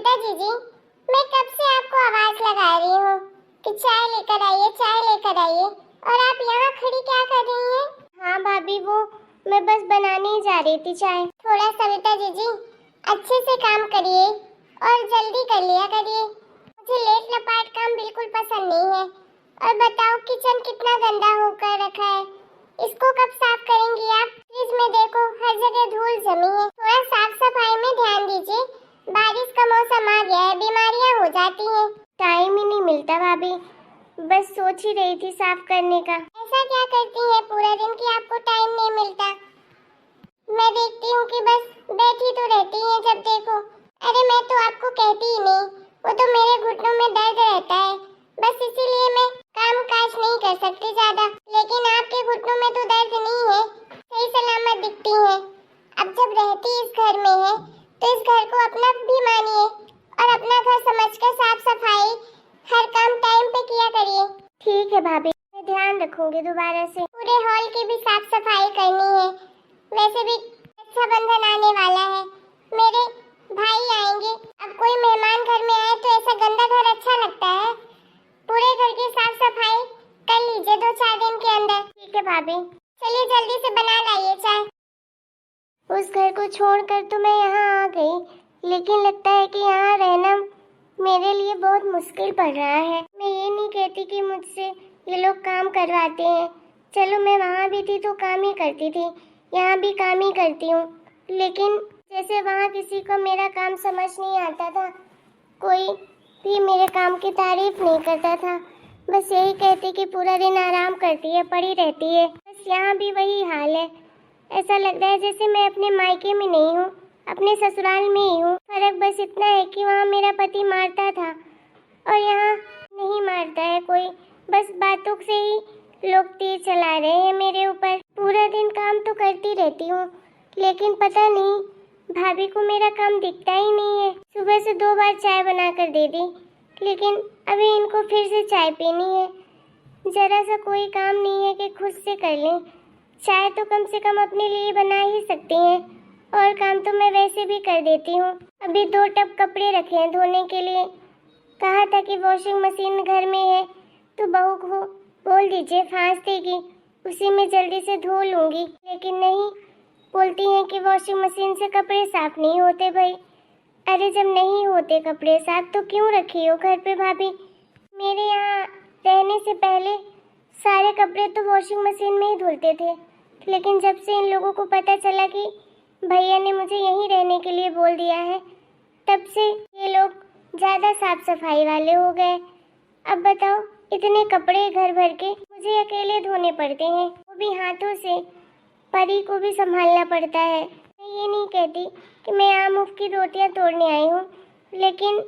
सविता जीजी, मैं कब से आपको आवाज लगा रही हूँ कि चाय लेकर आइए, चाय लेकर आइए, और आप यहाँ खड़ी क्या कर रही हैं? हाँ भाभी, वो मैं बस बनाने ही जा रही थी चाय। थोड़ा सविता जीजी अच्छे से काम करिए और जल्दी कर लिया करिए। मुझे लेट लपाट काम बिल्कुल पसंद नहीं है। और बताओ, किचन कितना गंदा होकर रखा है, इसको कब साफ करेंगी आप? फ्रिज में देखो, हर जगह धूल जमी है। थोड़ा साफ सफाई में ध्यान दीजिए। बारिश का मौसम आ गया है, बीमारियां हो जाती हैं। टाइम ही नहीं मिलता भाभी, बस सोच ही रही थी साफ करने का। ऐसा क्या करती हैं पूरा दिन कि आपको टाइम नहीं मिलता? मैं देखती हूँ कि बस बैठी तो रहती हैं जब देखो। अरे मैं तो आपको कहती ही नहीं, वो तो मेरे घुटनों में दर्द रहता है, बस इसीलिए मैं काम काज नहीं कर सकती ज्यादा। लेकिन आपके घुटनों में तो दर्द नहीं है, सही सलामत दिखती हैं। अब जब रहती इस घर में है तो इस घर को अपना भी मानिए और अपना घर समझकर साफ सफाई हर काम टाइम पे किया करिए। ठीक है भाभी, मैं ध्यान रखूंगी दोबारा से। पूरे हॉल की भी साफ सफाई करनी है। वैसे भी रक्षाबंधन आने वाला है, मेरे भाई आएंगे। अब कोई मेहमान घर में आए तो ऐसा गंदा घर अच्छा लगता है? पूरे घर की साफ सफाई कर लीजिए 2-4 दिन के अंदर। ठीक है भाभी, चलिए जल्दी से बना लाइए चाय। उस घर को छोड़कर तो मैं यहाँ आ गई, लेकिन लगता है कि यहाँ रहना मेरे लिए बहुत मुश्किल पड़ रहा है। मैं ये नहीं कहती कि मुझसे ये लोग काम करवाते हैं। चलो, मैं वहाँ भी थी तो काम ही करती थी, यहाँ भी काम ही करती हूँ। लेकिन जैसे वहाँ किसी को मेरा काम समझ नहीं आता था, कोई भी मेरे काम की तारीफ नहीं करता था, बस यही कहती कि पूरा दिन आराम करती है, पड़ी रहती है। बस यहाँ भी वही हाल है। ऐसा लग रहा है जैसे मैं अपने मायके में नहीं हूँ, अपने ससुराल में ही हूँ। फर्क बस इतना है कि वहाँ मेरा पति मारता था और यहाँ नहीं मारता है कोई, बस बातों से ही लोग तीर चला रहे हैं मेरे ऊपर। पूरा दिन काम तो करती रहती हूँ, लेकिन पता नहीं भाभी को मेरा काम दिखता ही नहीं है। सुबह से 2 बार चाय बना कर दे दी, लेकिन अभी इनको फिर से चाय पीनी है। जरा सा कोई काम नहीं है कि खुद से कर लें। चाय तो कम से कम अपने लिए बना ही सकती हैं, और काम तो मैं वैसे भी कर देती हूँ। अभी 2 टब कपड़े रखे हैं धोने के लिए। कहा था कि वॉशिंग मशीन घर में है तो बहू को बोल दीजिए, फांस देगी, उसी में जल्दी से धो लूँगी। लेकिन नहीं, बोलती हैं कि वॉशिंग मशीन से कपड़े साफ नहीं होते भाई। अरे जब नहीं होते कपड़े साफ तो क्यों रखी हो घर पे भाभी? मेरे यहाँ रहने से पहले सारे कपड़े तो वॉशिंग मशीन में ही धुलते थे, लेकिन जब से इन लोगों को पता चला कि भैया ने मुझे यहीं रहने के लिए बोल दिया है, तब से ये लोग ज़्यादा साफ सफाई वाले हो गए। अब बताओ, इतने कपड़े घर भर के मुझे अकेले धोने पड़ते हैं, वो भी हाथों से। परी को भी संभालना पड़ता है। मैं ये नहीं कहती कि मैं आम उफ की रोटियां तोड़ने आई हूँ, लेकिन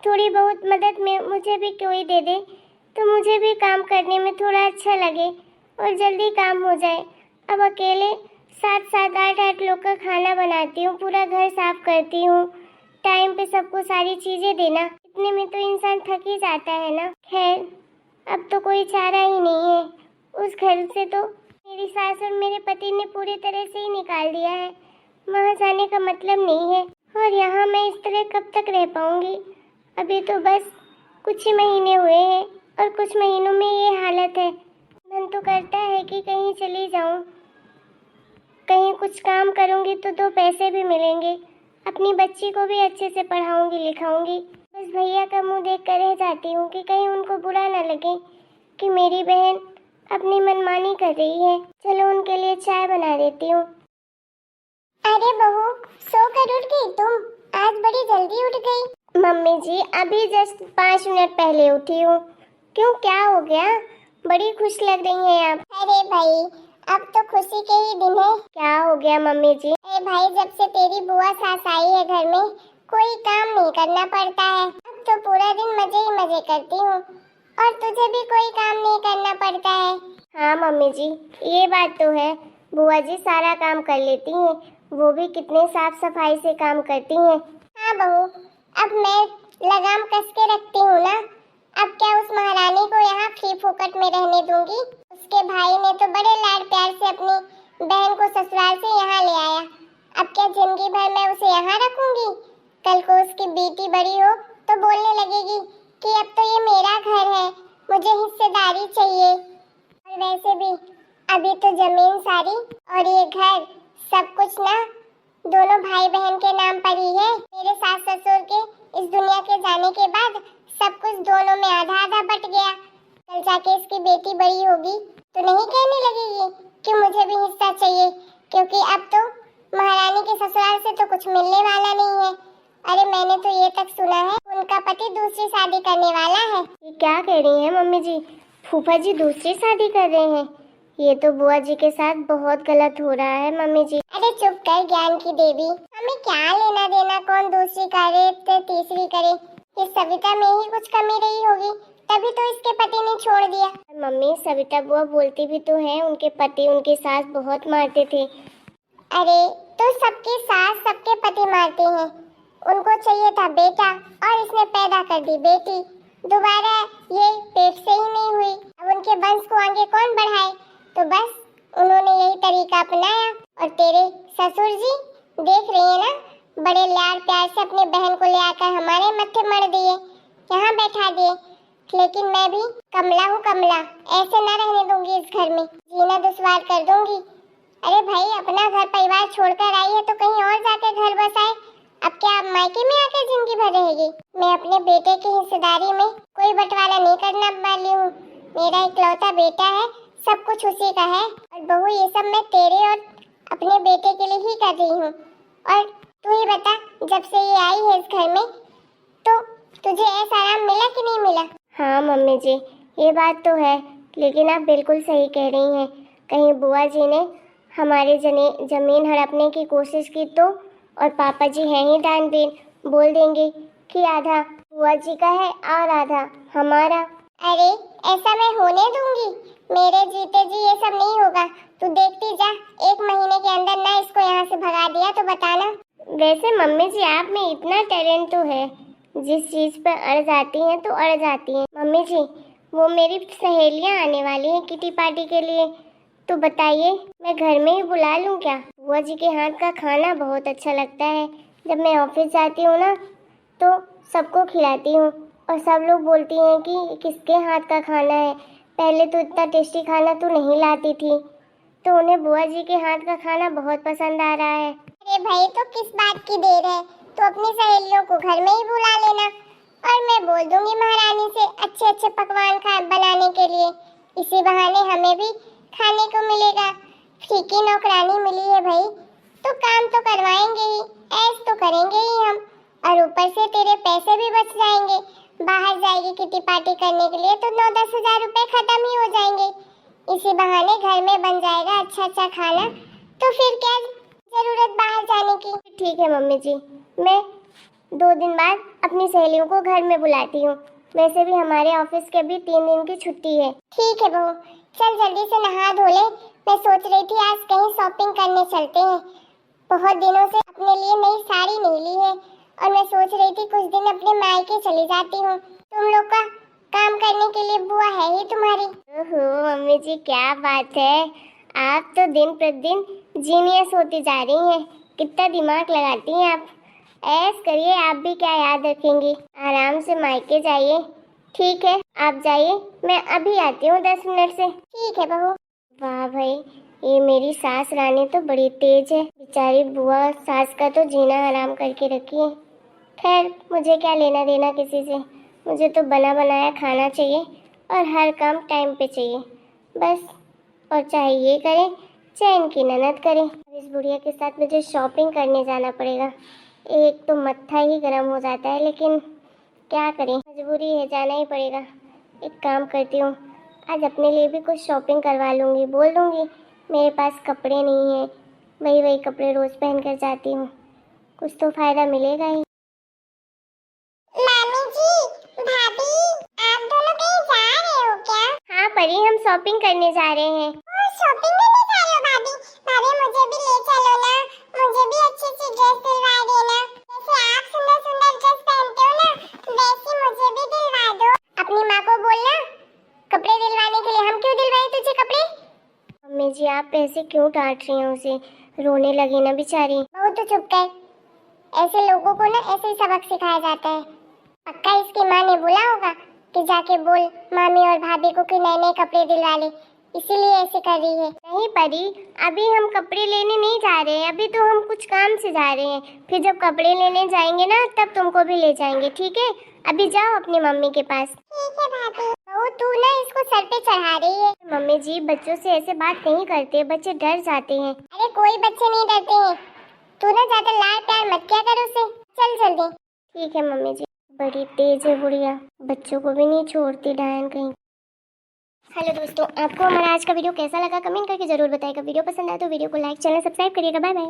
थोड़ी बहुत मदद में मुझे भी कोई दे दे तो मुझे भी काम करने में थोड़ा अच्छा लगे और जल्दी काम हो जाए। अब अकेले 7-7, 8-8 लोग का खाना बनाती हूँ, पूरा घर साफ करती हूँ, टाइम पे सबको सारी चीज़ें देना, इतने में तो इंसान थक ही जाता है ना। खैर, अब तो कोई चारा ही नहीं है। उस घर से तो मेरी सास और मेरे पति ने पूरी तरह से ही निकाल दिया है, वहाँ जाने का मतलब नहीं है। और यहाँ मैं इस तरह कब तक रह पाऊँगी? अभी तो बस कुछ ही महीने हुए हैं और कुछ महीनों में ये हालत है। मन तो करता है कि कहीं चली जाऊँ, कहीं कुछ काम करूँगी तो 2 पैसे भी मिलेंगे, अपनी बच्ची को भी अच्छे से पढ़ाऊँगी लिखाऊँगी। बस भैया का मुँह देख कर रह जाती हूँ कि कहीं उनको बुरा ना लगे कि मेरी बहन अपनी मनमानी कर रही है। चलो उनके लिए चाय बना देती हूँ। अरे बहू, सो कर उठ गई तुम? आज बड़ी जल्दी उठ गई। मम्मी जी, अभी जस्ट 5 मिनट पहले उठी हूँ। क्यों, क्या हो गया? बड़ी खुश लग रही हैं आप। अरे भाई, अब तो खुशी के ही दिन है। क्या हो गया मम्मी जी? अरे भाई, जब से तेरी बुआ सास आई है घर में, कोई काम नहीं करना पड़ता है। अब तो पूरा दिन मजे ही मजे करती हूँ और तुझे भी कोई काम नहीं करना पड़ता है। हाँ मम्मी जी, ये बात तो है। बुआ जी सारा काम कर लेती हैं, वो भी कितने साफ सफाई से काम करती हैं। हाँ बहू, अब मैं लगाम कस के रखती हूँ ना। अब क्या उस महारानी को यहाँ फ्री फोकट में रहने दूंगी? उसके भाई ने तो बड़े लाड प्यार से अपनी बहन को ससुराल से यहाँ ले आया। अब क्या जिंदगी भर मैं उसे यहाँ रखूंगी? कल को उसकी बेटी बड़ी हो तो बोलने लगेगी कि अब तो ये मेरा घर है, मुझे हिस्सेदारी चाहिए। और वैसे भी अभी तो जमीन सारी और ये घर सब कुछ ना दोनों भाई बहन के नाम पर ही है। मेरे सास ससुर के इस दुनिया के जाने के बाद सब कुछ दोनों में आधा आधा बट गया। कल जाके इसकी बेटी बड़ी होगी तो नहीं कहने लगेगी कि मुझे भी हिस्सा चाहिए, क्योंकि अब तो महारानी के ससुराल से तो कुछ मिलने वाला नहीं है। अरे मैंने तो ये तक सुना है उनका पति दूसरी शादी करने वाला है। ये क्या कह रही हैं मम्मी जी? फूफा जी दूसरी शादी कर रहे हैं? ये तो बुआ जी के साथ बहुत गलत हो रहा है मम्मी जी। अरे चुप कर ज्ञान की देवी, हमें क्या लेना देना कौन दूसरी करे तो तीसरी करे। इस सविता में ही कुछ कमी रही होगी, तभी तो इसके पति ने छोड़ दिया। मम्मी सविता बुआ बोलती भी तो है उनके पति उनकी सास बहुत मारते थे। अरे तो सबकी सास सबके पति मारते हैं, उनको चाहिए था बेटा और इसने पैदा कर दी बेटी। दोबारा ये पेट से ही नहीं हुई, अब उनके वंश को आगे कौन बढ़ाए? तो बस उन्होंने यही तरीका अपनाया। और तेरे ससुर जी देख रही है ना, बड़े लाड प्यार से अपनी बहन को ले आकर हमारे मत्थे मर दिए, यहाँ बैठा दिए। लेकिन मैं भी कमला हूँ कमला, ऐसे ना रहने दूंगी इस घर में, जीना दुश्वार कर दूंगी। अरे भाई अपना घर परिवार छोड़कर आई है तो कहीं और जाके घर बसाए। अब क्या आप मायके में आकर जिंदगी भर रहेगी? मैं अपने बेटे की हिस्सेदारी में कोई बंटवारा नहीं करना वाली हूँ। मेरा इकलौता बेटा है, सब कुछ उसी का है। और बहू ये सब मैं तेरे और अपने बेटे के लिए ही कर रही हूँ। और तू ही बता, जब से ये आई है इस घर में तो तुझे ऐसा आराम मिला कि नहीं मिला? हाँ मम्मी जी ये बात तो है, लेकिन आप बिल्कुल सही कह रही हैं। कहीं बुआ जी ने हमारे जमीन हड़पने की कोशिश की तो, और पापा जी हैं ही दानवीर, बोल देंगे कि आधा बुआ जी का है और आधा हमारा। अरे ऐसा मैं होने दूंगी? मेरे जीते जी ये सब नहीं होगा। तू देखती जा, 1 महीने के अंदर ना इसको यहाँ से भगा दिया तो बताना। वैसे मम्मी जी आप में इतना टैलेंट तो है, जिस चीज़ पर अड़ जाती हैं तो अड़ जाती हैं। मम्मी जी वो मेरी सहेलियाँ आने वाली हैं किटी पार्टी के लिए, तो बताइए मैं घर में ही बुला लूँ क्या? बुआ जी के हाथ का खाना बहुत अच्छा लगता है। जब मैं ऑफिस जाती हूँ ना तो सबको खिलाती हूँ और सब लोग बोलती हैं कि किसके हाथ का खाना है, पहले तो इतना टेस्टी खाना तो नहीं लाती थी। तो उन्हें बुआ जी के हाथ का खाना बहुत पसंद आ रहा है। अरे भाई तो किस बात की देर है, तो अपनी सहेलियों को घर में ही बुला लेना और मैं बोल दूंगी महारानी से अच्छे अच्छे पकवान बनाने के लिए। इसी बहाने हमें भी खाने को मिलेगा। फ्री की नौकरानी मिली है भाई, तो काम तो करवाएंगे ही, ऐश तो करेंगे ही हम। और ऊपर से तेरे पैसे भी बच जाएंगे। बाहर जाएगी किटी पार्टी करने के लिए तो 9-10 हजार रुपए खत्म ही हो जाएंगे। इसी बहाने घर में बन जाएगा अच्छा अच्छा खाना, तो फिर क्या जरूरत बाहर जाने की। ठीक है मम्मी जी, मैं 2 दिन बाद अपनी सहेलियों को घर में बुलाती हूँ। वैसे भी हमारे ऑफिस के भी 3 दिन की छुट्टी है। ठीक है बहू, चल जल्दी से नहा धो ले। मैं सोच रही थी आज कहीं शॉपिंग करने चलते हैं। बहुत दिनों से अपने लिए नई साड़ी नहीं ली है और मैं सोच रही थी कुछ दिन अपने मायके चली जाती हूँ। तुम लोग का काम करने के लिए बुआ है ही तुम्हारी। ओहो मम्मी जी क्या बात है, आप तो दिन प्रतिदिन जीनियस होती जा रही हैं। कितना दिमाग लगाती हैं आप। ऐस करिए, आप भी क्या याद रखेंगी। आराम से मायके जाइए। ठीक है आप जाइए, मैं अभी आती हूँ 10 मिनट से। ठीक है बहू। वाह भाई, ये मेरी सास रानी तो बड़ी तेज है। बेचारी बुआ सास का तो जीना हराम करके रखी है। खैर मुझे क्या लेना देना किसी से, मुझे तो बना बनाया खाना चाहिए और हर काम टाइम पे चाहिए बस। और चाहे ये करें चाहे इनकी ननद करें। अब इस बुढ़िया के साथ मुझे शॉपिंग करने जाना पड़ेगा। एक तो मत्था ही गर्म हो जाता है, लेकिन क्या करें, मजबूरी है, जाना ही पड़ेगा। एक काम करती हूँ, आज अपने लिए भी कुछ शॉपिंग करवा लूँगी। बोल दूँगी मेरे पास कपड़े नहीं हैं, वही वही कपड़े रोज़ पहन कर जाती हूँ, कुछ तो फ़ायदा मिलेगा ही। मामी जी, भाभी, आप दोनों कहीं जा रहे हो क्या? हाँ परी, हम शॉपिंग करने जा रहे हैं। शॉपिंग करने जा रहे हो भाभी? भाभी मुझे भी ले चलो ना, मुझे भी अच्छी अच्छी ड्रेस दिलवा देना। जैसे आप सुंदर सुंदर ड्रेस पहनते हो ना, वैसी मुझे भी दिलवा दो। अपनी माँ को बोलना कपड़े दिलवाने के लिए। हम क्यों दिलवाएं तुझे कपड़े? मम्मी जी आप ऐसे क्यों डांट रही हैं उसे, रोने लगी ना बेचारी। बहुत तो चुप कर, ऐसे लोगों को ना ऐसे ही सबक सिखाया जाता है। पक्का इसकी माँ ने बोला होगा कि जाके बोल मामी और भाभी को कि नए नए कपड़े दिलवा ले, इसीलिए ऐसे कर रही है। नहीं परी, अभी हम कपड़े लेने नहीं जा रहे हैं, अभी तो हम कुछ काम से जा रहे हैं। फिर जब कपड़े लेने जाएंगे ना तब तुमको भी ले जाएंगे, ठीक है? अभी जाओ अपनी मम्मी के पास। ठीक है भाभी। बहू तू ना इसको सर पे चढ़ा रही है। मम्मी जी, बच्चों से ऐसे बात नहीं करते, बच्चे डर जाते हैं। अरे कोई बच्चे नहीं डरते हैं, तू ना ज्यादा लाड प्यार मत किया कर उसे। चल जल्दी। ठीक है मम्मी जी। बड़ी तेज है बुढ़िया, बच्चों को भी नहीं छोड़ती डायन कहीं। हेलो दोस्तों, आपको हमारा आज का वीडियो कैसा लगा कमेंट करके जरूर बताइएगा। वीडियो पसंद आए तो वीडियो को लाइक, चैनल सब्सक्राइब करिएगा। Bye bye.